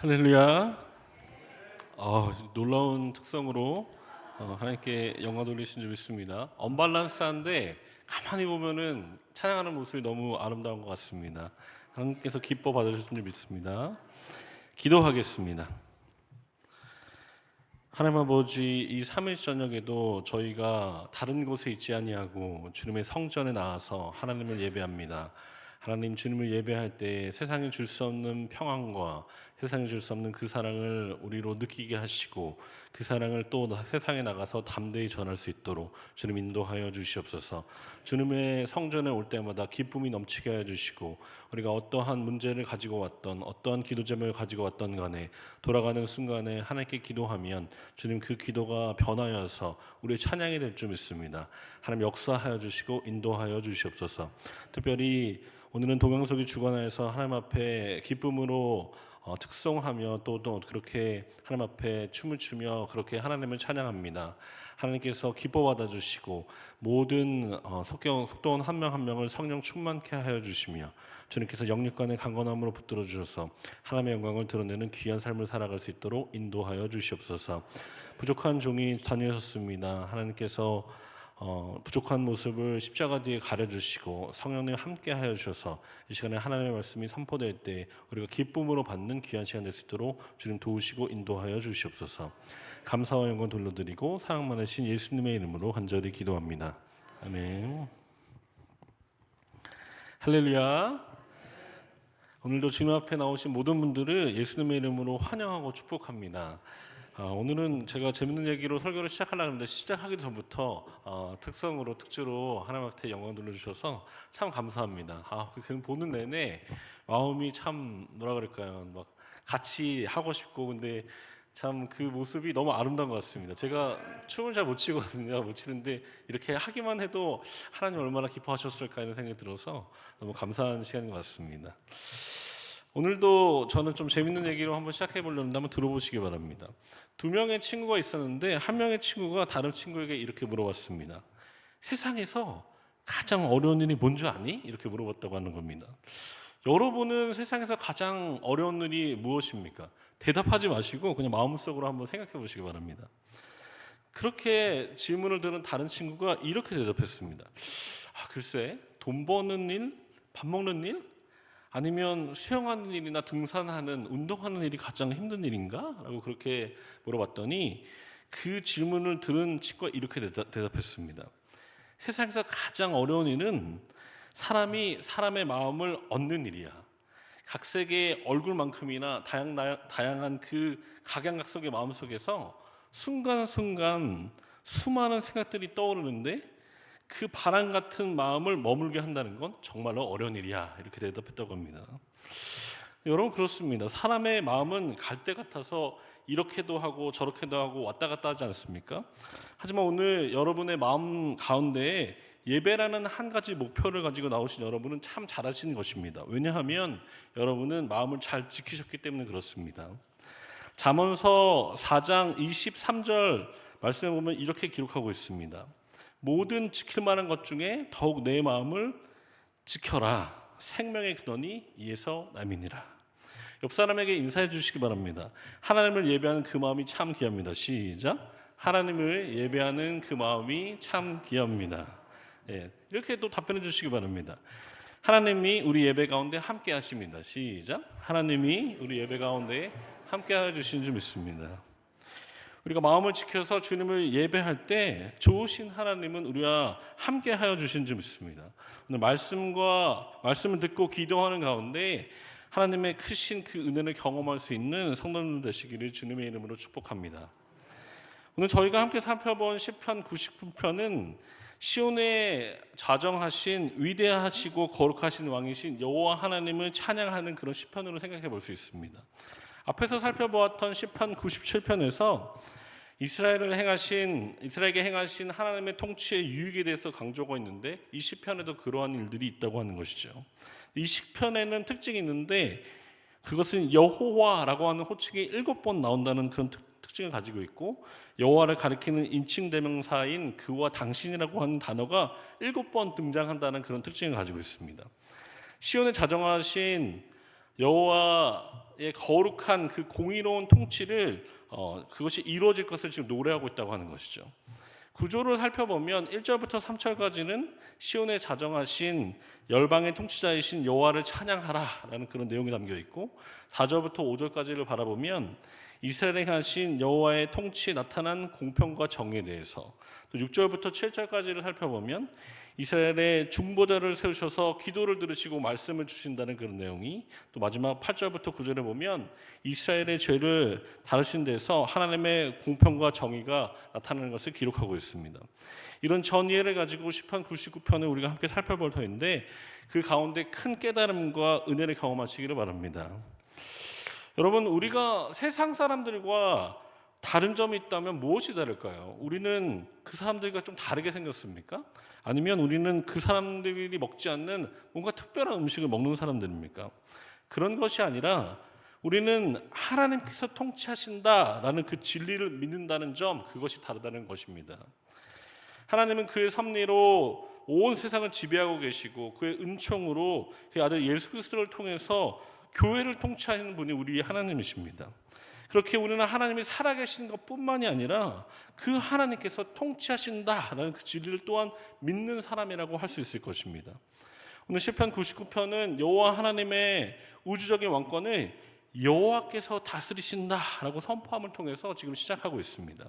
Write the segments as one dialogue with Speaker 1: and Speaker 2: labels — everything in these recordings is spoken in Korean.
Speaker 1: 할렐루야. 놀라운 특성으로 하나님께 영광 돌리신 줄 믿습니다. 언밸런스한데 가만히 보면은 찬양하는 모습이 너무 아름다운 것 같습니다. 하나님께서 기뻐 받으실 줄 믿습니다. 기도하겠습니다. 하나님 아버지, 이 3일 저녁에도 저희가 다른 곳에 있지 아니하고 주님의 성전에 나와서 하나님을 예배합니다. 하나님, 주님을 예배할 때 세상에 줄 수 없는 평안과 세상에 줄 수 없는 그 사랑을 우리로 느끼게 하시고 그 사랑을 또 세상에 나가서 담대히 전할 수 있도록 주님 인도하여 주시옵소서. 주님의 성전에 올 때마다 기쁨이 넘치게 하여 주시고 우리가 어떠한 문제를 가지고 왔던 어떠한 기도 제목을 가지고 왔던 간에 돌아가는 순간에 하나님께 기도하면 주님 그 기도가 변하여서 우리의 찬양이 될 줄 믿습니다. 하나님 역사하여 주시고 인도하여 주시옵소서. 특별히 오늘은 동양석이 주관하여서 하나님 앞에 기쁨으로 특성하며 또 그렇게 하나님 앞에 춤을 추며 그렇게 하나님을 찬양합니다. 하나님께서 기뻐 받아주시고 모든 속도원 한 명 한 명을 성령 충만케 하여 주시며 주님께서 영육간의 강건함으로 붙들어 주셔서 하나님의 영광을 드러내는 귀한 삶을 살아갈 수 있도록 인도하여 주시옵소서. 부족한 종이 다니셨습니다. 하나님께서 부족한 모습을 십자가 뒤에 가려주시고 성령님 함께 하여 주셔서 이 시간에 하나님의 말씀이 선포될 때 우리가 기쁨으로 받는 귀한 시간 될 수 있도록 주님 도우시고 인도하여 주시옵소서. 감사와 영광 돌려드리고 사랑 많으신 예수님의 이름으로 간절히 기도합니다. 아멘. 할렐루야. 오늘도 주님 앞에 나오신 모든 분들을 예수님의 이름으로 환영하고 축복합니다. 오늘은 제가 재밌는 얘기로 설교를 시작하려고 하는데 시작하기 전부터 특주로 하나님한테 영광 돌려주셔서 참 감사합니다. 그냥 보는 내내 마음이 참 뭐라 그럴까요? 막 같이 하고 싶고 근데 참 그 모습이 너무 아름다운 것 같습니다. 제가 춤을 잘 못 추거든요. 못 추는데 이렇게 하기만 해도 하나님 얼마나 기뻐하셨을까 이런 생각이 들어서 너무 감사한 시간인 것 같습니다. 오늘도 저는 좀 재밌는 얘기로 한번 시작해 보려는데 한번 들어보시기 바랍니다. 두 명의 친구가 있었는데 한 명의 친구가 다른 친구에게 이렇게 물어봤습니다. 세상에서 가장 어려운 일이 뭔지 아니? 이렇게 물어봤다고 하는 겁니다. 여러분은 세상에서 가장 어려운 일이 무엇입니까? 대답하지 마시고 그냥 마음속으로 한번 생각해 보시기 바랍니다. 그렇게 질문을 들은 다른 친구가 이렇게 대답했습니다. 글쎄, 돈 버는 일? 밥 먹는 일? 아니면 수영하는 일이나 등산하는, 운동하는 일이 가장 힘든 일인가? 라고 그렇게 물어봤더니 그 질문을 들은 친구가 이렇게 대답했습니다. 세상에서 가장 어려운 일은 사람이 사람의 마음을 얻는 일이야. 각색의 얼굴만큼이나 다양한 그 각양각색의 마음 속에서 순간순간 수많은 생각들이 떠오르는데 그 바람 같은 마음을 머물게 한다는 건 정말로 어려운 일이야. 이렇게 대답했다고 합니다. 여러분, 그렇습니다. 사람의 마음은 갈대 같아서 이렇게도 하고 저렇게도 하고 왔다 갔다 하지 않습니까? 하지만 오늘 여러분의 마음 가운데 예배라는 한 가지 목표를 가지고 나오신 여러분은 참 잘하시는 것입니다. 왜냐하면 여러분은 마음을 잘 지키셨기 때문에 그렇습니다. 잠언서 4장 23절 말씀에 보면 이렇게 기록하고 있습니다. 모든 지킬 만한 것 중에 더욱 내 마음을 지켜라. 생명의 근원이 이에서 남이니라. 옆 사람에게 인사해 주시기 바랍니다. 하나님을 예배하는 그 마음이 참 귀합니다. 시작. 하나님을 예배하는 그 마음이 참 귀합니다. 이렇게 또 답변해 주시기 바랍니다. 하나님이 우리 예배 가운데 함께 하십니다. 시작. 하나님이 우리 예배 가운데 함께 해 주시는 줄 믿습니다. 우리가 마음을 지켜서 주님을 예배할 때 좋으신 하나님은 우리와 함께 하여 주신 줄 믿습니다. 오늘 말씀을 듣고 기도하는 가운데 하나님의 크신 그 은혜를 경험할 수 있는 성도님들 되시기를 주님의 이름으로 축복합니다. 오늘 저희가 함께 살펴본 시편 99편은 시온에 자정하신 위대하시고 거룩하신 왕이신 여호와 하나님을 찬양하는 그런 시편으로 생각해 볼 수 있습니다. 앞에서 살펴보았던 시편 97편에서 이스라엘에게 행하신 하나님의 통치의 유익에 대해서 강조가 있는데 이 시편에도 그러한 일들이 있다고 하는 것이죠. 이 시편에는 특징이 있는데 그것은 여호와라고 하는 호칭이 7번 나온다는 그런 특징을 가지고 있고 여호와를 가리키는 인칭 대명사인 그와 당신이라고 하는 단어가 7번 등장한다는 그런 특징을 가지고 있습니다. 시온에 자정하신 여호와의 거룩한 그 공의로운 통치를 그것이 이루어질 것을 지금 노래하고 있다고 하는 것이죠. 구조를 살펴보면 1절부터 3절까지는 시온에 자정하신 열방의 통치자이신 여호와를 찬양하라라는 그런 내용이 담겨 있고, 4절부터 5절까지를 바라보면 이스라엘에 하신 여호와의 통치에 나타난 공평과 정의에 대해서, 또 6절부터 7절까지를 살펴보면 이스라엘의 중보자를 세우셔서 기도를 들으시고 말씀을 주신다는 그런 내용이, 또 마지막 8절부터 9절에 보면 이스라엘의 죄를 다루신 데서 하나님의 공평과 정의가 나타나는 것을 기록하고 있습니다. 이런 전이해를 가지고 시편 99편을 우리가 함께 살펴볼 터인데, 그 가운데 큰 깨달음과 은혜를 경험하시기를 바랍니다. 여러분, 우리가 세상 사람들과 다른 점이 있다면 무엇이 다를까요? 우리는 그 사람들과 좀 다르게 생겼습니까? 아니면 우리는 그 사람들이 먹지 않는 뭔가 특별한 음식을 먹는 사람들입니까? 그런 것이 아니라 우리는 하나님께서 통치하신다라는 그 진리를 믿는다는 점, 그것이 다르다는 것입니다. 하나님은 그의 섭리로 온 세상을 지배하고 계시고 그의 은총으로 그의 아들 예수 그리스도를 통해서 교회를 통치하시는 분이 우리 하나님이십니다. 그렇게 우리는 하나님이 살아계신 것뿐만이 아니라 그 하나님께서 통치하신다라는 그 진리를 또한 믿는 사람이라고 할 수 있을 것입니다. 오늘 시편 99편은 여호와 하나님의 우주적인 왕권을 여호와께서 다스리신다라고 선포함을 통해서 지금 시작하고 있습니다.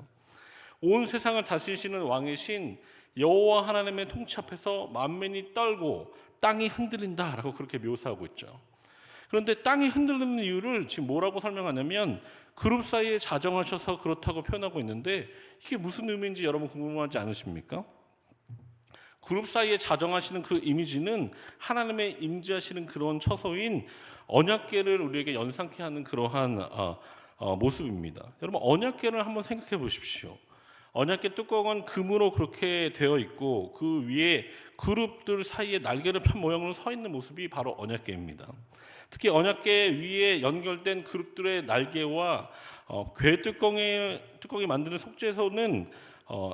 Speaker 1: 온 세상을 다스리시는 왕이신 여호와 하나님의 통치 앞에서 만민이 떨고 땅이 흔들린다라고 그렇게 묘사하고 있죠. 그런데 땅이 흔들리는 이유를 지금 뭐라고 설명하냐면 그룹 사이에 자정하셔서 그렇다고 표현하고 있는데, 이게 무슨 의미인지 여러분 궁금하지 않으십니까? 그룹 사이에 자정하시는 그 이미지는 하나님의 임재하시는 그런 처소인 언약궤를 우리에게 연상케 하는 그러한 모습입니다. 여러분, 언약궤를 한번 생각해 보십시오. 언약궤 뚜껑은 금으로 그렇게 되어 있고 그 위에 그룹들 사이에 날개를 편 모양으로 서 있는 모습이 바로 언약궤입니다. 특히 언약궤 위에 연결된 그룹들의 날개와 궤 뚜껑이 만드는 속죄소는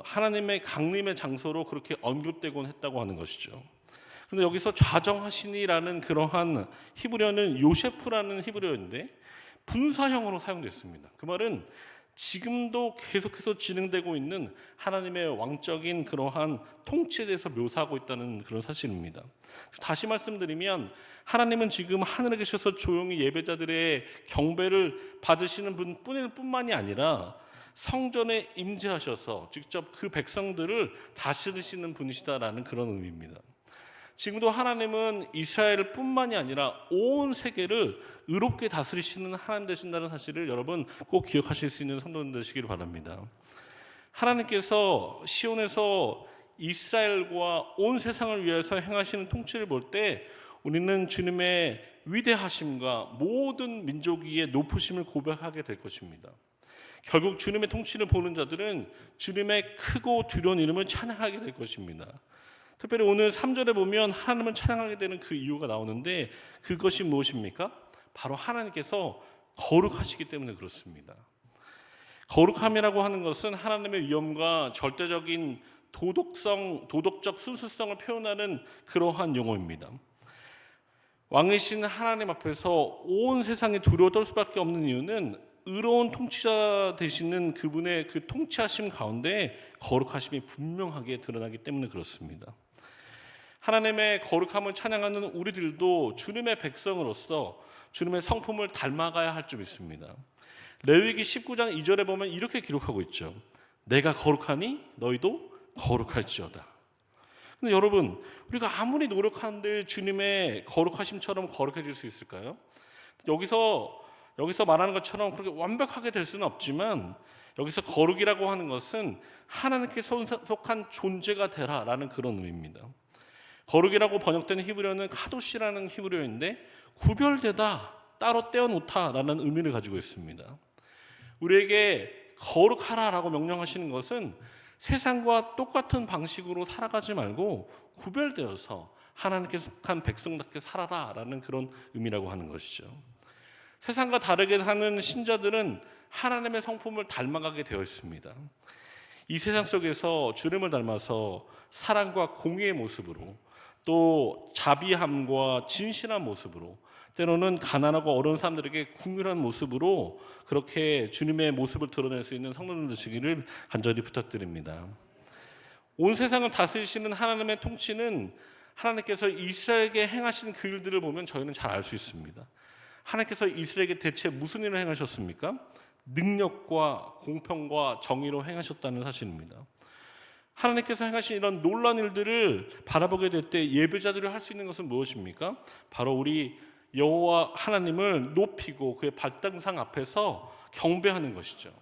Speaker 1: 하나님의 강림의 장소로 그렇게 언급되곤 했다고 하는 것이죠. 그런데 여기서 좌정하시니라는 그러한 히브리어는 요셰프라는 히브리어인데 분사형으로 사용됐습니다. 그 말은 지금도 계속해서 진행되고 있는 하나님의 왕적인 그러한 통치에 대해서 묘사하고 있다는 그런 사실입니다. 다시 말씀드리면 하나님은 지금 하늘에 계셔서 조용히 예배자들의 경배를 받으시는 분뿐만이 아니라 성전에 임재하셔서 직접 그 백성들을 다스리시는 분이시다라는 그런 의미입니다. 지금도 하나님은 이스라엘 뿐만이 아니라 온 세계를 의롭게 다스리시는 하나님 되신다는 사실을 여러분 꼭 기억하실 수 있는 성도들 되시기를 바랍니다. 하나님께서 시온에서 이스라엘과 온 세상을 위해서 행하시는 통치를 볼 때 우리는 주님의 위대하심과 모든 민족 위에 높으심을 고백하게 될 것입니다. 결국 주님의 통치를 보는 자들은 주님의 크고 두려운 이름을 찬양하게 될 것입니다. 특별히 오늘 3절에 보면 하나님을 찬양하게 되는 그 이유가 나오는데, 그것이 무엇입니까? 바로 하나님께서 거룩하시기 때문에 그렇습니다. 거룩함이라고 하는 것은 하나님의 위엄과 절대적인 도덕적 순수성을 표현하는 그러한 용어입니다. 왕이신 하나님 앞에서 온 세상이 두려워 떨 수밖에 없는 이유는 의로운 통치자 되시는 그분의 그 통치하심 가운데 거룩하심이 분명하게 드러나기 때문에 그렇습니다. 하나님의 거룩함을 찬양하는 우리들도 주님의 백성으로서 주님의 성품을 닮아가야 할 점 있습니다. 레위기 19장 2절에 보면 이렇게 기록하고 있죠. 내가 거룩하니 너희도 거룩할지어다. 근데 여러분, 우리가 아무리 노력하는데 주님의 거룩하심처럼 거룩해질 수 있을까요? 여기서 말하는 것처럼 그렇게 완벽하게 될 수는 없지만, 여기서 거룩이라고 하는 것은 하나님께 속한 존재가 되라라는 그런 의미입니다. 거룩이라고 번역된 히브리어는 카도시라는 히브리어인데 구별되다, 따로 떼어놓다라는 의미를 가지고 있습니다. 우리에게 거룩하라라고 명령하시는 것은 세상과 똑같은 방식으로 살아가지 말고 구별되어서 하나님께 속한 백성답게 살아라라는 그런 의미라고 하는 것이죠. 세상과 다르게 하는 신자들은 하나님의 성품을 닮아가게 되어 있습니다. 이 세상 속에서 주님을 닮아서 사랑과 공의의 모습으로, 또 자비함과 진실한 모습으로, 때로는 가난하고 어려운 사람들에게 궁휼한 모습으로 그렇게 주님의 모습을 드러낼 수 있는 성도들 되시기를 간절히 부탁드립니다. 온 세상을 다스리시는 하나님의 통치는 하나님께서 이스라엘에게 행하신 그 일들을 보면 저희는 잘 알 수 있습니다. 하나님께서 이스라엘에게 대체 무슨 일을 행하셨습니까? 능력과 공평과 정의로 행하셨다는 사실입니다. 하나님께서 행하신 이런 놀라운 일들을 바라보게 될 때 예배자들이 할 수 있는 것은 무엇입니까? 바로 우리 여호와 하나님을 높이고 그의 발등상 앞에서 경배하는 것이죠.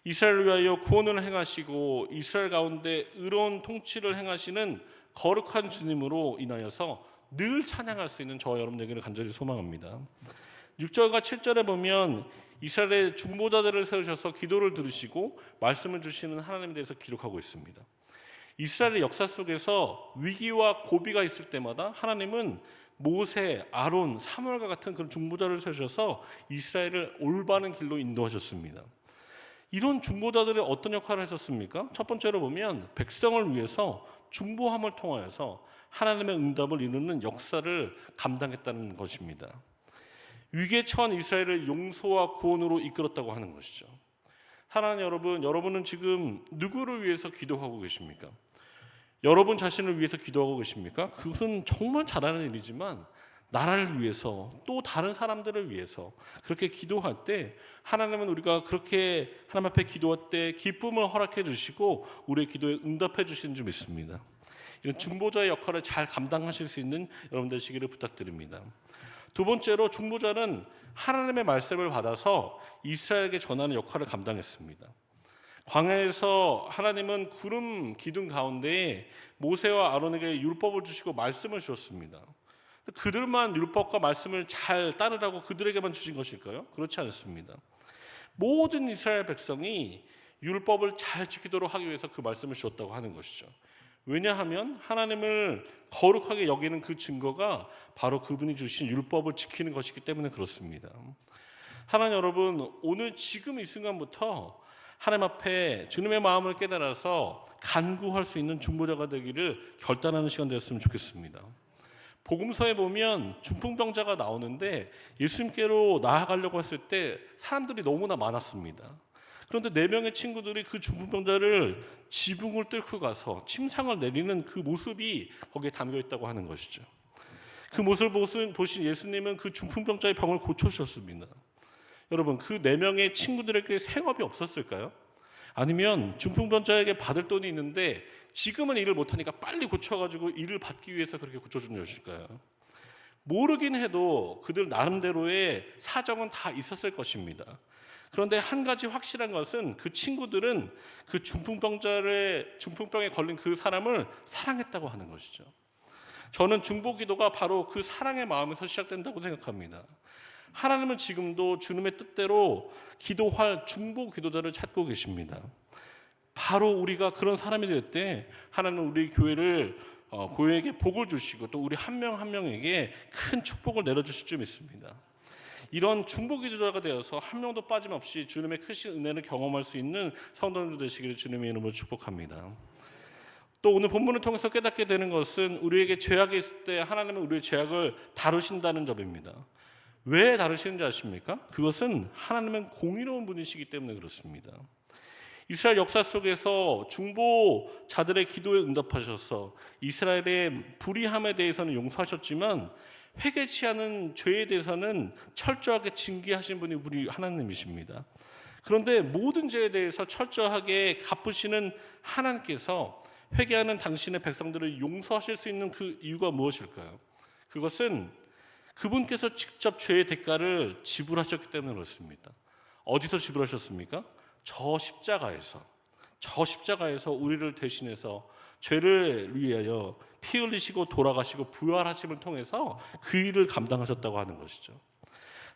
Speaker 1: 이스라엘을 위하여 구원을 행하시고 이스라엘 가운데 의로운 통치를 행하시는 거룩한 주님으로 인하여서 늘 찬양할 수 있는 저와 여러분에게를 간절히 소망합니다. 6절과 7절에 보면 이스라엘의 중보자들을 세우셔서 기도를 들으시고 말씀을 주시는 하나님에 대해서 기록하고 있습니다. 이스라엘의 역사 속에서 위기와 고비가 있을 때마다 하나님은 모세, 아론, 사무엘과 같은 그런 중보자를 세우셔서 이스라엘을 올바른 길로 인도하셨습니다. 이런 중보자들이 어떤 역할을 하셨습니까? 첫 번째로 보면 백성을 위해서 중보함을 통하여서 하나님의 응답을 이루는 역사를 감당했다는 것입니다. 위기에 처한 이스라엘을 용서와 구원으로 이끌었다고 하는 것이죠. 사랑하는 여러분, 여러분은 지금 누구를 위해서 기도하고 계십니까? 여러분 자신을 위해서 기도하고 계십니까? 그것은 정말 잘하는 일이지만 나라를 위해서 또 다른 사람들을 위해서 그렇게 기도할 때 하나님은 우리가 그렇게 하나님 앞에 기도할 때 기쁨을 허락해 주시고 우리의 기도에 응답해 주시는 줄 믿습니다. 이런 중보자의 역할을 잘 감당하실 수 있는 여러분 되시기를 부탁드립니다. 두 번째로 중보자는 하나님의 말씀을 받아서 이스라엘에게 전하는 역할을 감당했습니다. 광야에서 하나님은 구름 기둥 가운데에 모세와 아론에게 율법을 주시고 말씀을 주셨습니다. 그들만 율법과 말씀을 잘 따르라고 그들에게만 주신 것일까요? 그렇지 않습니다. 모든 이스라엘 백성이 율법을 잘 지키도록 하기 위해서 그 말씀을 주었다고 하는 것이죠. 왜냐하면 하나님을 거룩하게 여기는 그 증거가 바로 그분이 주신 율법을 지키는 것이기 때문에 그렇습니다. 하나님 여러분, 오늘 지금 이 순간부터 하나님 앞에 주님의 마음을 깨달아서 간구할 수 있는 중보자가 되기를 결단하는 시간 되었으면 좋겠습니다. 복음서에 보면 중풍병자가 나오는데 예수님께로 나아가려고 했을 때 사람들이 너무나 많았습니다. 그런데 4명의 친구들이 그 중풍병자를 지붕을 뚫고 가서 침상을 내리는 그 모습이 거기에 담겨 있다고 하는 것이죠. 그 모습을 보신 예수님은 그 중풍병자의 병을 고쳐주셨습니다. 여러분, 그 4명의 친구들에게 생업이 없었을까요? 아니면 중풍병자에게 받을 돈이 있는데 지금은 일을 못하니까 빨리 고쳐가지고 일을 받기 위해서 그렇게 고쳐준 것일까요? 모르긴 해도 그들 나름대로의 사정은 다 있었을 것입니다. 그런데 한 가지 확실한 것은 그 친구들은 그 중풍병에 걸린 그 사람을 사랑했다고 하는 것이죠. 저는 중보기도가 바로 그 사랑의 마음에서 시작된다고 생각합니다. 하나님은 지금도 주님의 뜻대로 기도할 중보 기도자를 찾고 계십니다. 바로 우리가 그런 사람이 될 때 하나님은 우리 교회에게 복을 주시고 또 우리 한 명 한 명에게 큰 축복을 내려주실 줄 믿습니다. 이런 중보 기도자가 되어서 한 명도 빠짐없이 주님의 크신 은혜를 경험할 수 있는 성도님들 되시기를 주님의 이름으로 축복합니다. 또 오늘 본문을 통해서 깨닫게 되는 것은 우리에게 죄악이 있을 때 하나님은 우리의 죄악을 다루신다는 점입니다. 왜 다루시는지 아십니까? 그것은 하나님은 공의로운 분이시기 때문에 그렇습니다. 이스라엘 역사 속에서 중보자들의 기도에 응답하셔서 이스라엘의 불의함에 대해서는 용서하셨지만 회개치 않은 죄에 대해서는 철저하게 징계하신 분이 우리 하나님이십니다. 그런데 모든 죄에 대해서 철저하게 갚으시는 하나님께서 회개하는 당신의 백성들을 용서하실 수 있는 그 이유가 무엇일까요? 그것은 그분께서 직접 죄의 대가를 지불하셨기 때문에 그렇습니다. 어디서 지불하셨습니까? 저 십자가에서 우리를 대신해서 죄를 위하여 피 흘리시고 돌아가시고 부활하심을 통해서 그 일을 감당하셨다고 하는 것이죠.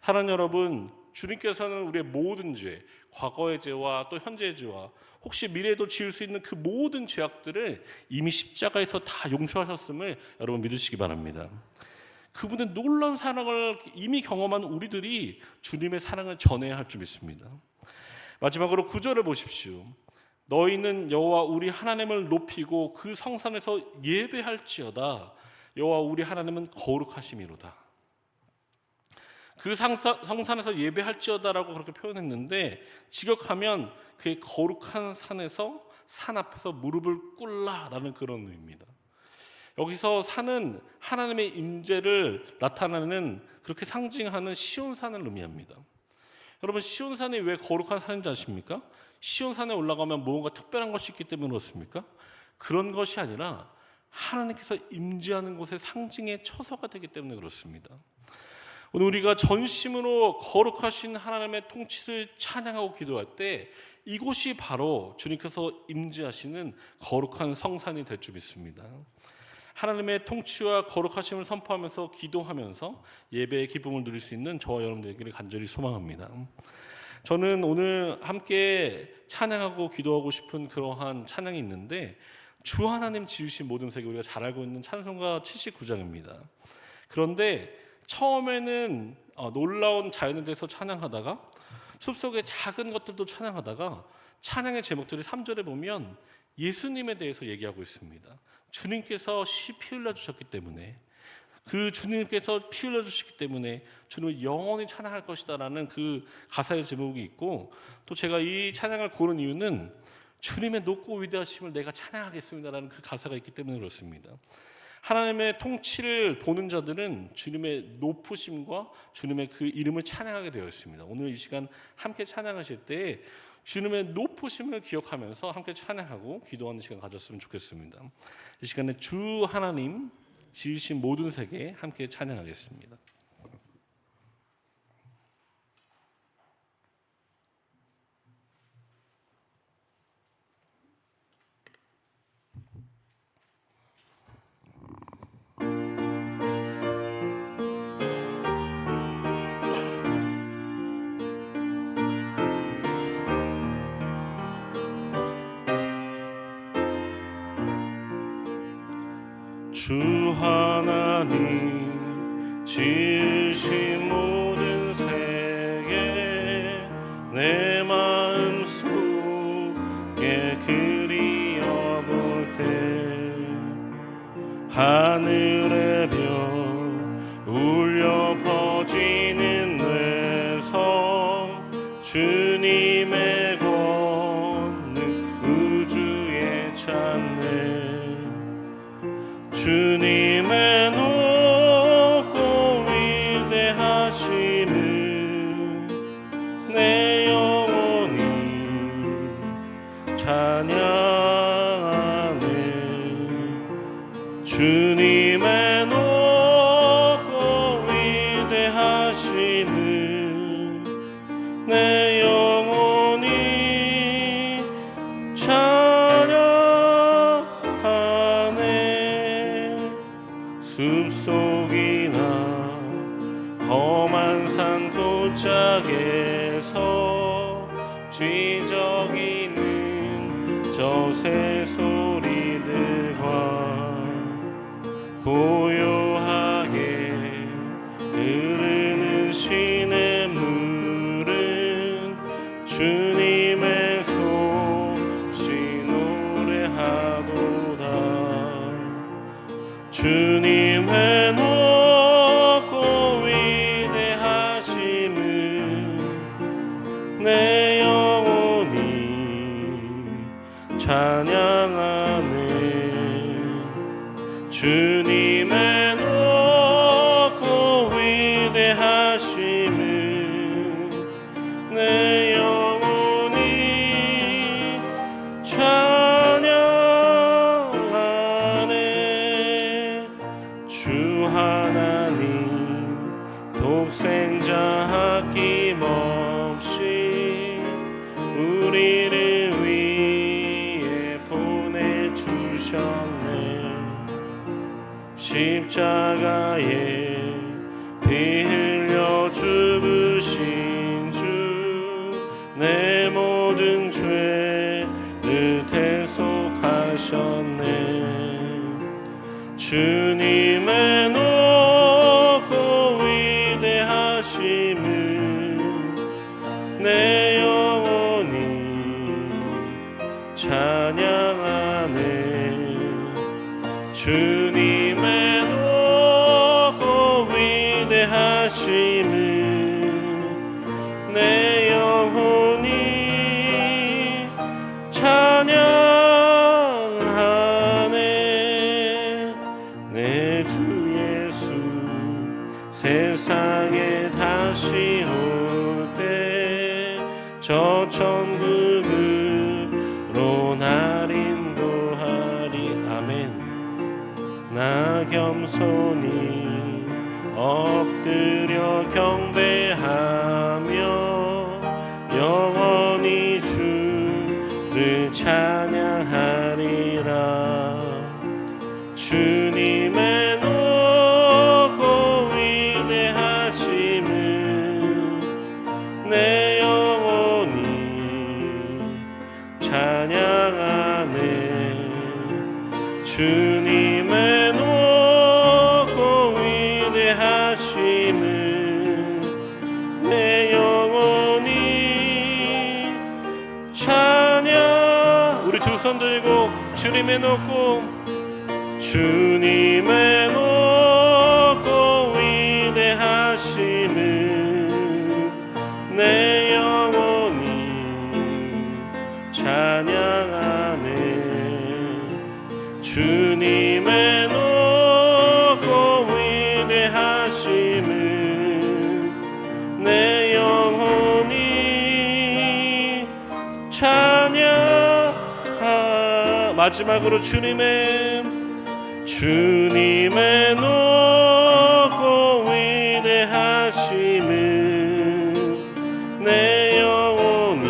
Speaker 1: 하나님 여러분, 주님께서는 우리의 모든 죄, 과거의 죄와 또 현재의 죄와 혹시 미래에도 지을 수 있는 그 모든 죄악들을 이미 십자가에서 다 용서하셨음을 여러분 믿으시기 바랍니다. 그분의 놀라운 사랑을 이미 경험한 우리들이 주님의 사랑을 전해야 할 줄 믿습니다. 마지막으로 9절을 보십시오. 너희는 여호와 우리 하나님을 높이고 그 성산에서 예배할지어다. 여호와 우리 하나님은 거룩하심이로다. 그 성산에서 예배할지어다라고 그렇게 표현했는데, 직역하면 그의 거룩한 산에서 산 앞에서 무릎을 꿇라라는 그런 의미입니다. 여기서 산은 하나님의 임재를 나타내는, 그렇게 상징하는 시온산을 의미합니다. 여러분, 시온산이 왜 거룩한 산인지 아십니까? 시온산에 올라가면 뭔가 특별한 것이 있기 때문에 그렇습니까? 그런 것이 아니라 하나님께서 임재하는 곳의 상징의 처소가 되기 때문에 그렇습니다. 오늘 우리가 전심으로 거룩하신 하나님의 통치를 찬양하고 기도할 때 이곳이 바로 주님께서 임재하시는 거룩한 성산이 될 줄 믿습니다. 하나님의 통치와 거룩하심을 선포하면서 기도하면서 예배의 기쁨을 누릴 수 있는 저와 여러분들에게 간절히 소망합니다. 저는 오늘 함께 찬양하고 기도하고 싶은 그러한 찬양이 있는데, 주 하나님 지으신 모든 세계, 우리가 잘 알고 있는 찬송가 79장입니다. 그런데 처음에는 놀라운 자연에 대해서 찬양하다가 숲속의 작은 것들도 찬양하다가 찬양의 제목들이 3절에 보면 예수님에 대해서 얘기하고 있습니다. 주님께서 피 흘려주셨기 때문에, 그 주님께서 피 흘려주시기 때문에 주님을 영원히 찬양할 것이다 라는 그 가사의 제목이 있고, 또 제가 이 찬양을 고른 이유는 주님의 높고 위대하심을 내가 찬양하겠습니다 라는 그 가사가 있기 때문에 그렇습니다. 하나님의 통치를 보는 자들은 주님의 높으심과 주님의 그 이름을 찬양하게 되어 있습니다. 오늘 이 시간 함께 찬양하실 때 주님의 높으심을 기억하면서 함께 찬양하고 기도하는 시간 가졌으면 좋겠습니다. 이 시간에 주 하나님 지으신 모든 세계 함께 찬양하겠습니다. 주 하나님 지으신 모든 세계 내 마음속에 그리워볼 때 하늘의 별 울려 퍼지는 뇌성 주님의 권능 우주에 찬네 주님의 높고 위대하심을 내 영혼이 찬양하네 주님의 높고 위대하심을 내 영혼이 숲속이나 험한 산 골짜기에서 쥐저기는 저 새소리들과 고요하게 흐르는 시냇물은 주님의 솜씨 노래하도다 주님의 높고 위대하심을 내 영혼이 찬양하네 주님의 높고 위대하심을 내 영혼이 찬양하네 주 하나님 독생자 아낌없이 우리를 위해 보내주셨네 십자가에 피 흘려 죽으신 주 내 모든 죄를 대속하셨네 주님의 높고 위대하심을 내 영혼이 찬양하네 주님의 높고 위대하심을 땅에 다시 올 때 저 천국으로 날 인도하리. 아멘. 나 겸손히 엎드려 경배하며 영원히 주를 찬양하리라. 주님의 높고 위대하심은 내 영혼이 찬양하네. 주님의 높고 위대하심은 내 영혼이 찬양. 우리 두 손 들고 주님의 높고 주님의 높고 위대하심은 내 영혼이 찬양하네. 주님의 높고 위대하심은 내 영혼이 찬양하. 마지막으로 주님의 높고 위대하심은 내 영혼이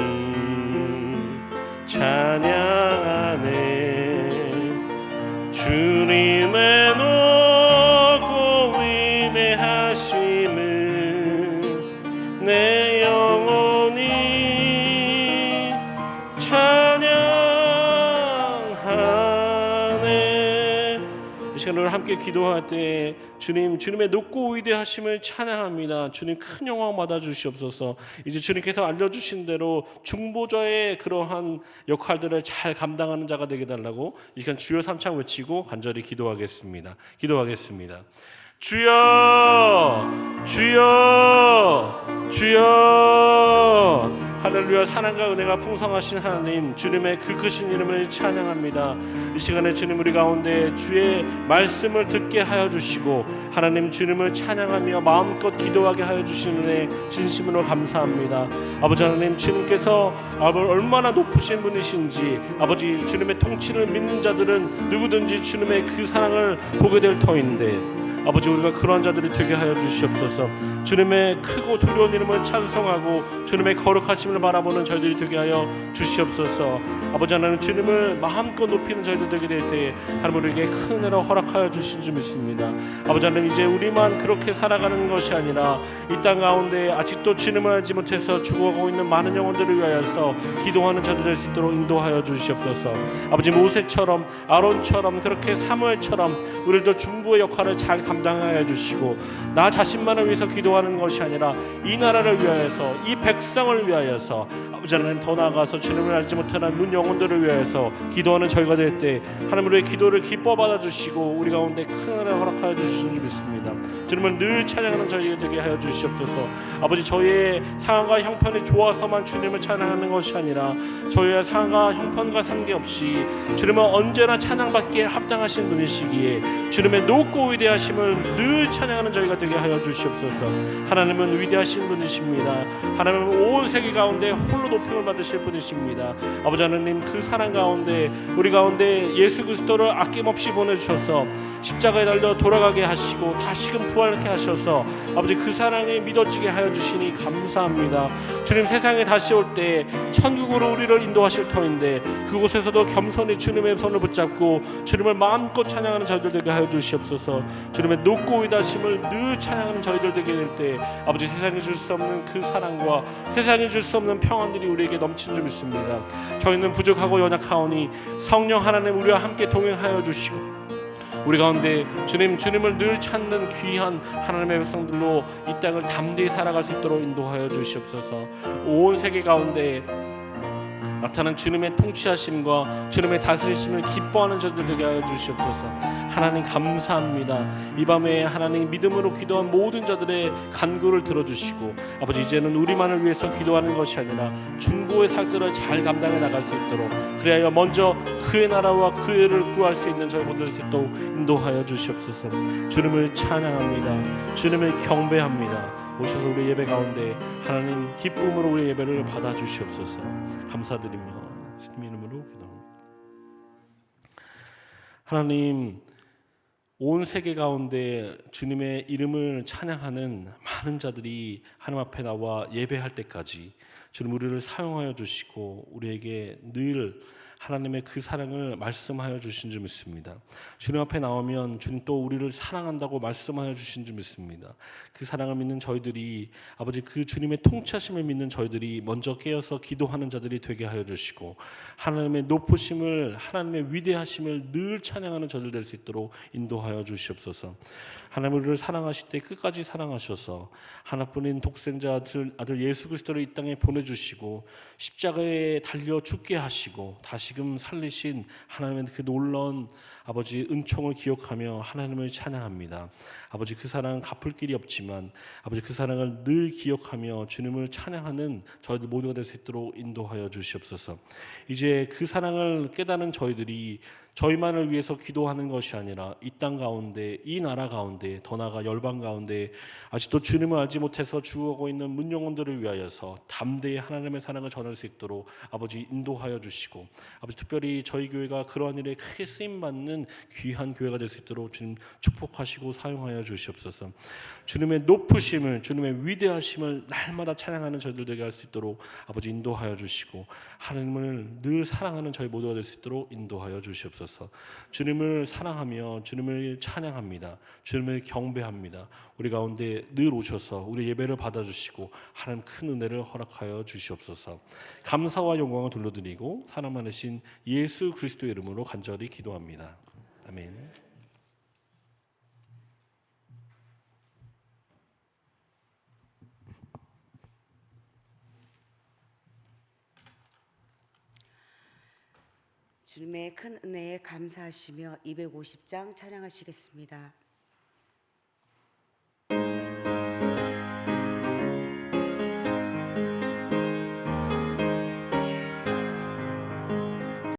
Speaker 1: 찬양하네. 주님의 높고 위대하심은 내 영혼이 찬양하네. 이 시간을 함께 기도할 때 주님의 높고 위대하심을 찬양합니다. 주님 큰 영광 받아 주시옵소서. 이제 주님께서 알려주신 대로 중보자의 그러한 역할들을 잘 감당하는 자가 되게 달라고 이 시간 주여 삼창 외치고 간절히 기도하겠습니다. 주여 주여 주여. 할렐루야. 사랑과 은혜가 풍성하신 하나님, 주님의 그 크신 이름을 찬양합니다. 이 시간에 주님 우리 가운데 주의 말씀을 듣게 하여 주시고 하나님 주님을 찬양하며 마음껏 기도하게 하여 주시는 은혜 진심으로 감사합니다. 아버지 하나님, 주님께서 얼마나 높으신 분이신지, 아버지 주님의 통치를 믿는 자들은 누구든지 주님의 그 사랑을 보게 될 터인데 아버지 우리가 그러한 자들이 되게 하여 주시옵소서. 주님의 크고 두려운 이름을 찬송하고 주님의 거룩하심을 바라보는 저희들이 되게 하여 주시옵소서. 아버지 하나님, 주님을 마음껏 높이는 저희들 되게 될 때에 하나님 우리에게 큰 은혜로 허락하여 주신 줄 믿습니다. 아버지 하나님, 이제 우리만 그렇게 살아가는 것이 아니라 이 땅 가운데 아직도 주님을 알지 못해서 죽어가고 있는 많은 영혼들을 위하여서 기도하는 저들 될 수 있도록 인도하여 주시옵소서. 아버지 모세처럼 아론처럼 그렇게 사무엘처럼 우리도 중보의 역할을 잘 감당하여 주시고 나 자신만을 위해서 기도하는 것이 아니라 이 나라를 위하여서 이 백성을 위하여서 아버지 하나님 더 나아가서 주님을 알지 못하는 문 영혼들을 위하여서 기도하는 저희가 될 때 하나님 우리의 기도를 기뻐 받아주시고 우리 가운데 큰 은혜를 허락하여 주시는 줄 믿습니다. 주님을 늘 찬양하는 저희가 되게 하여 주시옵소서. 아버지 저희의 상황과 형편이 좋아서만 주님을 찬양하는 것이 아니라 저희의 상황과 형편과 상관없이 주님은 언제나 찬양받기에 합당하신 분이시기에 주님의 높고 위대하심을 늘 찬양하는 저희가 되게 하여 주시옵소서. 하나님은 위대하신 분이십니다. 하나님은 온 세계 가운데 홀로 높임을 받으실 분이십니다. 아버지 하나님, 그 사랑 가운데 우리 가운데 예수 그리스도를 아낌없이 보내주셔서 십자가에 달려 돌아가게 하시고 다시금 부활케 하셔서 아버지 그 사랑에 믿어지게 하여 주시니 감사합니다. 주님, 세상에 다시 올 때 천국으로 우리를 인도하실 터인데 그곳에서도 겸손히 주님의 손을 붙잡고 주님을 마음껏 찬양하는 저희들 되게 하여 주시옵소서. 주님의 높고 위대하심을 늘 찬양하는 저희들 되게 될 때 아버지 세상에 줄 수 없는 그 사랑과 세상에 줄 수 없는 평안들이 우리에게 넘치는 줄 믿습니다. 저희는 부족하고 연약하오니 성령 하나님 우리와 함께 동행하여 주시고 우리 가운데 주님을 늘 찾는 귀한 하나님의 백성들로 이 땅을 담대히 살아갈 수 있도록 인도하여 주시옵소서. 온 세계 가운데 나타난 주님의 통치하심과 주님의 다스리심을 기뻐하는 저들 되게 하여 주시옵소서. 하나님 감사합니다. 이 밤에 하나님 믿음으로 기도한 모든 자들의 간구를 들어주시고 아버지 이제는 우리만을 위해서 기도하는 것이 아니라 중보의 사역들을 잘 감당해 나갈 수 있도록 그래야 먼저 그의 나라와 그의 를 구할 수 있는 저희 모두를 또 인도하여 주시옵소서. 주님을 찬양합니다. 주님을 경배합니다. 오셔서 우리 예배 가운데 하나님 기쁨으로 우리 예배를 받아 주시옵소서. 감사드리며 주님 이름으로 기도합니다. 하나님 온 세계 가운데 주님의 이름을 찬양하는 많은 자들이 하나님 앞에 나와 예배할 때까지 주님 우리를 사용하여 주시고 우리에게 늘 하나님의 그 사랑을 말씀하여 주신 줄 믿습니다. 주님 앞에 나오면 주님 또 우리를 사랑한다고 말씀하여 주신 줄 믿습니다. 그 사랑을 믿는 저희들이 아버지 그 주님의 통치하심을 믿는 저희들이 먼저 깨어서 기도하는 자들이 되게 하여 주시고 하나님의 높으심을 하나님의 위대하심을 늘 찬양하는 저들 될 수 있도록 인도하여 주시옵소서. 하나님 우리를 사랑하실 때 끝까지 사랑하셔서 하나뿐인 독생자 아들 예수 그리스도를 이 땅에 보내주시고 십자가에 달려 죽게 하시고 다시금 살리신 하나님의 그 놀라운 아버지 은총을 기억하며 하나님을 찬양합니다. 아버지 그 사랑 갚을 길이 없지만 아버지 그 사랑을 늘 기억하며 주님을 찬양하는 저희들 모두가 될 수 있도록 인도하여 주시옵소서. 이제 그 사랑을 깨닫는 저희들이 저희만을 위해서 기도하는 것이 아니라 이 땅 가운데 이 나라 가운데 더 나아가 열방 가운데 아직도 주님을 알지 못해서 죽어가고 있는 문영혼들을 위하여서 담대히 하나님의 사랑을 전할 수 있도록 아버지 인도하여 주시고 아버지 특별히 저희 교회가 그러한 일에 크게 쓰임받는 귀한 교회가 될 수 있도록 주님 축복하시고 사용하여 주시옵소서. 주님의 높으심을 주님의 위대하심을 날마다 찬양하는 저희들 되게 할 수 있도록 아버지 인도하여 주시고 하나님을 늘 사랑하는 저희 모두가 될 수 있도록 인도하여 주시옵소서. 주님을 사랑하며 주님을 찬양합니다. 주님을 경배합니다. 우리 가운데 늘 오셔서 우리 예배를 받아주시고 하나님 큰 은혜를 허락하여 주시옵소서. 감사와 영광을 돌려드리고 사랑 많으신 예수 그리스도의 이름으로 간절히 기도합니다. 아멘.
Speaker 2: 주님의 큰 은혜에 감사하시며 250장 찬양하시겠습니다.